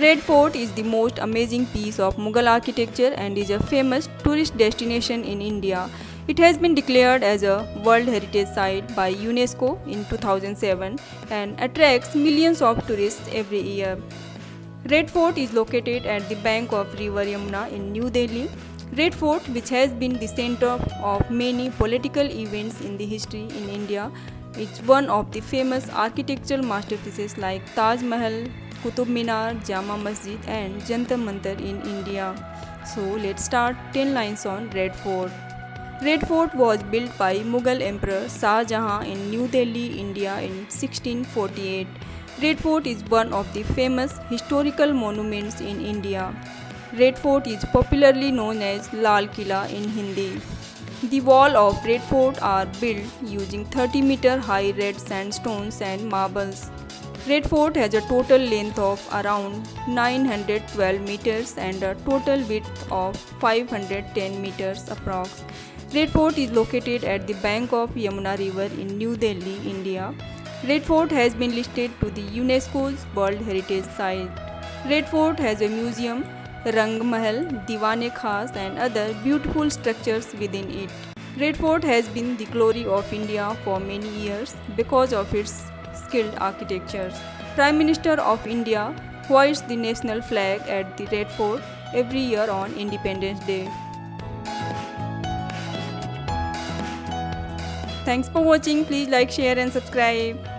Red Fort is the most amazing piece of Mughal architecture and is a famous tourist destination in India. It has been declared as a World Heritage Site by UNESCO in 2007 and attracts millions of tourists every year. Red Fort is located at the bank of River Yamuna in New Delhi. Red Fort, which has been the center of many political events in the history in India, is one of the famous architectural masterpieces like Taj Mahal, Qutub Minar, Jama Masjid and Jantar Mantar in India. So let's start 10 lines on Red Fort. Red Fort was built by Mughal Emperor Shah Jahan in New Delhi, India in 1648. Red Fort is one of the famous historical monuments in India. Red Fort is popularly known as Lal Killa in Hindi. The wall of Red Fort are built using 30-meter high red sandstones and marbles. Red Fort has a total length of around 912 meters and a total width of 510 meters approx. Red Fort is located at the bank of Yamuna River in New Delhi, India. Red Fort has been listed to the UNESCO's World Heritage Site. Red Fort has a museum, Rang Mahal, Diwan-e-Khas and other beautiful structures within it. Red Fort has been the glory of India for many years because of its skilled architecture. Prime Minister of India hoists the national flag at the Red Fort every year on Independence Day. Thanks for watching. Please like, share and subscribe.